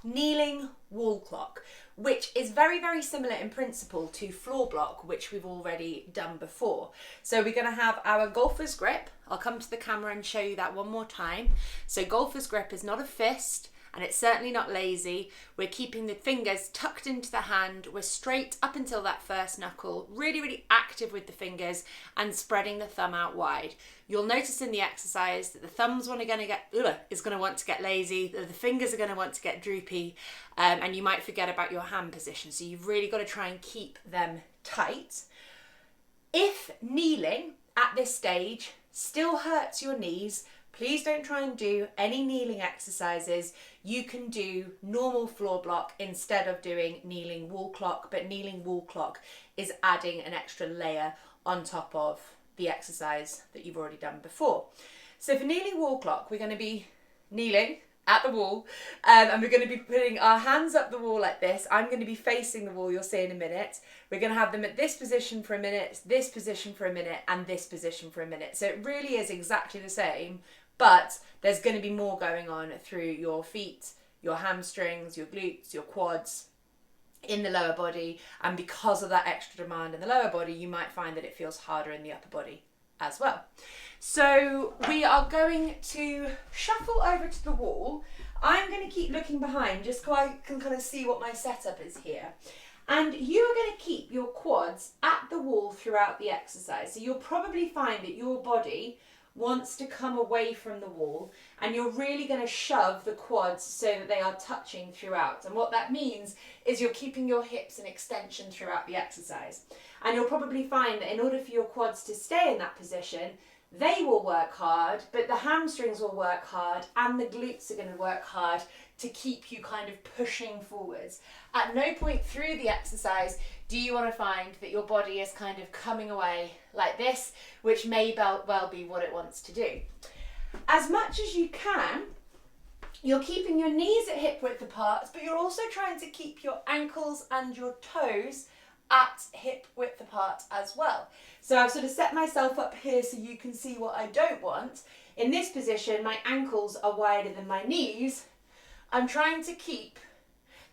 kneeling wall clock, which is very, very similar in principle to floor block, which we've already done before. So we're going to have our golfer's grip. I'll come to the camera and show you that one more time. So golfer's grip is not a fist, and it's certainly not lazy. We're keeping the fingers tucked into the hand. We're straight up until that first knuckle, really, really active with the fingers and spreading the thumb out wide. You'll notice in the exercise that the thumb's going to want to get lazy, the fingers are going to want to get droopy, and you might forget about your hand position. So you've really got to try and keep them tight. If kneeling at this stage still hurts your knees, please don't try and do any kneeling exercises. You can do normal floor block instead of doing kneeling wall clock, but kneeling wall clock is adding an extra layer on top of the exercise that you've already done before. So for kneeling wall clock, we're going to be kneeling at the wall, and we're going to be putting our hands up the wall like this. I'm going to be facing the wall, you'll see in a minute. We're going to have them at this position for a minute, this position for a minute, and this position for a minute. So it really is exactly the same, but there's going to be more going on through your feet, your hamstrings, your glutes, your quads, in the lower body, and because of that extra demand in the lower body, you might find that it feels harder in the upper body as well. So we are going to shuffle over to the wall. I'm going to keep looking behind just so I can kind of see what my setup is here. And you are going to keep your quads at the wall throughout the exercise. So you'll probably find that your body wants to come away from the wall, and you're really going to shove the quads so that they are touching throughout. And what that means is you're keeping your hips in extension throughout the exercise. And you'll probably find that in order for your quads to stay in that position, they will work hard, but the hamstrings will work hard and the glutes are going to work hard to keep you kind of pushing forwards. At no point through the exercise do you want to find that your body is kind of coming away like this, which may well be what it wants to do. As much as you can, you're keeping your knees at hip width apart, but you're also trying to keep your ankles and your toes at hip width apart as well. So I've sort of set myself up here so you can see what I don't want. In this position, my ankles are wider than my knees. I'm trying to keep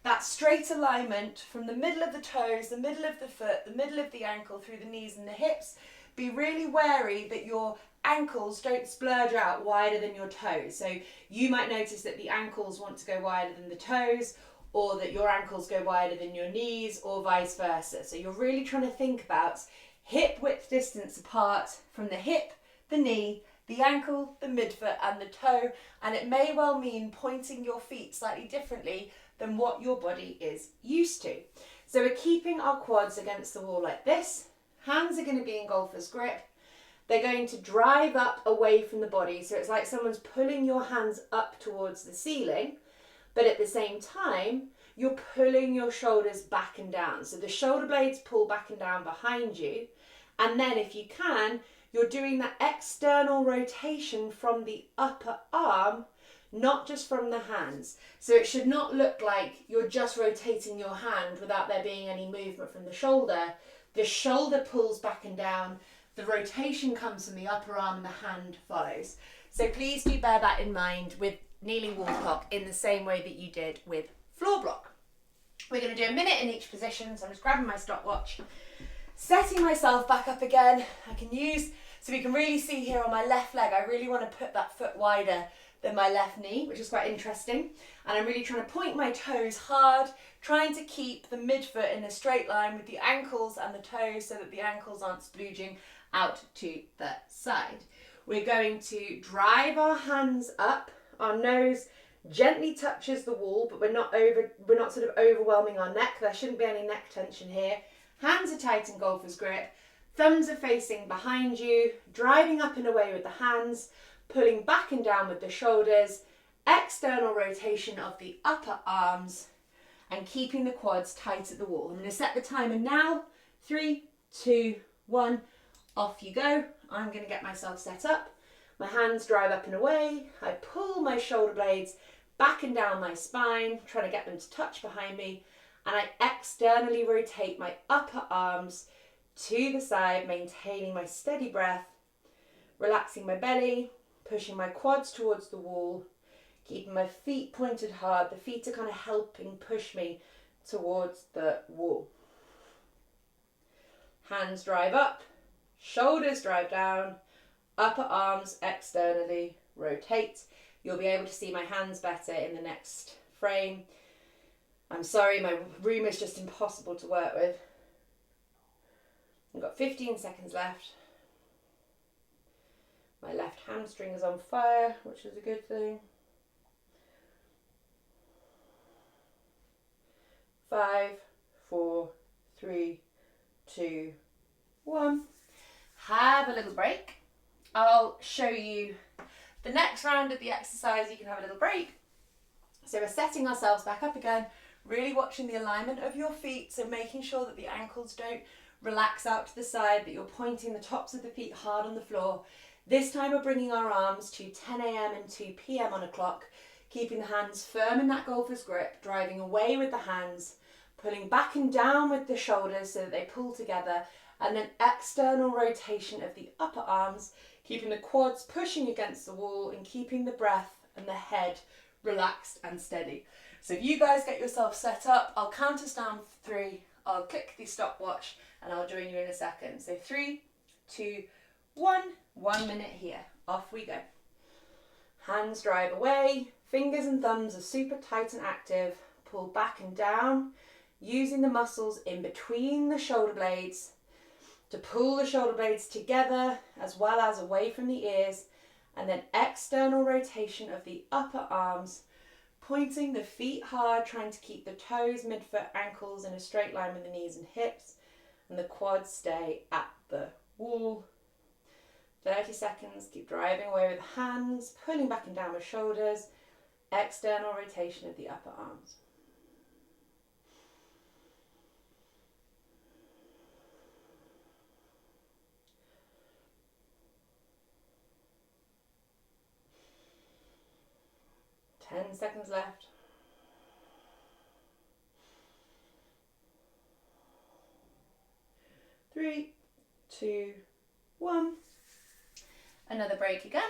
that straight alignment from the middle of the toes, the middle of the foot, the middle of the ankle, through the knees and the hips. Be really wary that your ankles don't splurge out wider than your toes. So you might notice that the ankles want to go wider than the toes, or that your ankles go wider than your knees, or vice versa. So you're really trying to think about hip width distance apart from the hip, the knee, the ankle, the midfoot and the toe, and it may well mean pointing your feet slightly differently than what your body is used to. So we're keeping our quads against the wall like this. Hands are going to be in golfer's grip. They're going to drive up away from the body, so it's like someone's pulling your hands up towards the ceiling, but at the same time you're pulling your shoulders back and down. So the shoulder blades pull back and down behind you, and then if you can, you're doing that external rotation from the upper arm, not just from the hands. So it should not look like you're just rotating your hand without there being any movement from the shoulder. The shoulder pulls back and down, the rotation comes from the upper arm and the hand follows. So please do bear that in mind with kneeling wall clock in the same way that you did with floor block. We're going to do a minute in each position, so I'm just grabbing my stopwatch, setting myself back up again. I can use, so we can really see here on my left leg, I really want to put that foot wider than my left knee, which is quite interesting. And I'm really trying to point my toes hard, trying to keep the midfoot in a straight line with the ankles and the toes so that the ankles aren't splooging out to the side. We're going to drive our hands up. Our nose gently touches the wall, but we're not sort of overwhelming our neck. There shouldn't be any neck tension here. Hands are tight in golfer's grip. Thumbs are facing behind you, driving up and away with the hands, pulling back and down with the shoulders, external rotation of the upper arms, and keeping the quads tight at the wall. I'm going to set the timer now. 3, 2, 1, off you go. I'm going to get myself set up. My hands drive up and away. I pull my shoulder blades back and down my spine, trying to get them to touch behind me. And I externally rotate my upper arms to the side, maintaining my steady breath, relaxing my belly, pushing my quads towards the wall, Keeping my feet pointed hard. The feet are kind of helping push me towards the wall. Hands drive up, shoulders drive down, upper arms externally rotate. You'll be able to see my hands better in the next frame. I'm sorry, my room is just impossible to work with. I've got 15 seconds left. My left hamstring is on fire, which is a good thing. 5, 4, 3, 2, 1. Have a little break. I'll show you the next round of the exercise. You can have a little break. So we're setting ourselves back up again, really watching the alignment of your feet, so making sure that the ankles don't relax out to the side, that you're pointing the tops of the feet hard on the floor. This time we're bringing our arms to 10 a.m. and 2 p.m. on a clock, keeping the hands firm in that golfer's grip, driving away with the hands, pulling back and down with the shoulders so that they pull together, and then external rotation of the upper arms, keeping the quads pushing against the wall and keeping the breath and the head relaxed and steady. So if you guys get yourself set up, I'll count us down for 3, I'll click the stopwatch and I'll join you in a second. So 3, 2, 1, 1 minute here. Off we go. Hands drive away, fingers and thumbs are super tight and active. Pull back and down, using the muscles in between the shoulder blades to pull the shoulder blades together as well as away from the ears, and then external rotation of the upper arms, pointing the feet hard, trying to keep the toes, midfoot, ankles in a straight line with the knees and hips, and the quads stay at the wall. 30 seconds, keep driving away with the hands, pulling back and down with shoulders, external rotation of the upper arms. Ten seconds left. 3, 2, 1. Another break again.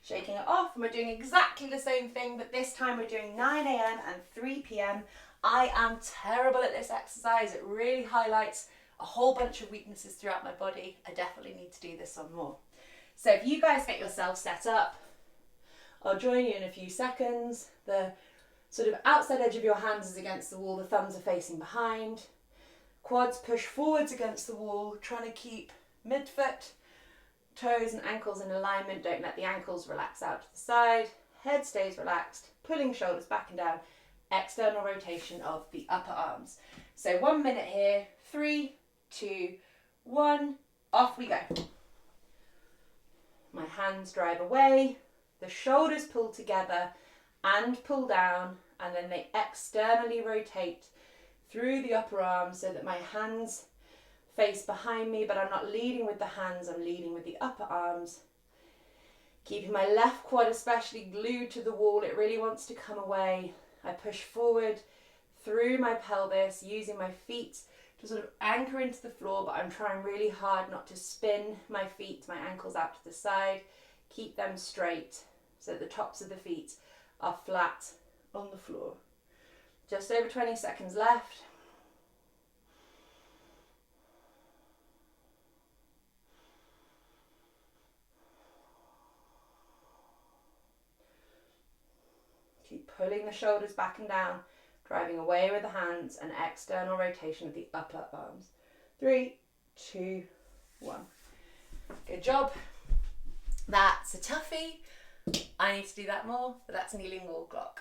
Shaking it off, and we're doing exactly the same thing, but this time we're doing 9 a.m. and 3 p.m. I am terrible at this exercise. It really highlights a whole bunch of weaknesses throughout my body. I definitely need to do this some more. So if you guys get yourself set up, I'll join you in a few seconds. The sort of outside edge of your hands is against the wall, the thumbs are facing behind. Quads push forwards against the wall, trying to keep midfoot, toes and ankles in alignment. Don't let the ankles relax out to the side. Head stays relaxed, pulling shoulders back and down. External rotation of the upper arms. So 1 minute here. 3, 2, 1. Off we go. My hands drive away. The shoulders pull together and pull down, and then they externally rotate through the upper arms so that my hands face behind me, but I'm not leading with the hands, I'm leading with the upper arms. Keeping my left quad especially glued to the wall, it really wants to come away. I push forward through my pelvis, using my feet to sort of anchor into the floor, but I'm trying really hard not to spin my feet, my ankles out to the side. Keep them straight so that the tops of the feet are flat on the floor. Just over 20 seconds left. Keep pulling the shoulders back and down, driving away with the hands and external rotation of the upper arms. 3, 2, 1. Good job. That's a toughie. I need to do that more, but that's kneeling wall clock.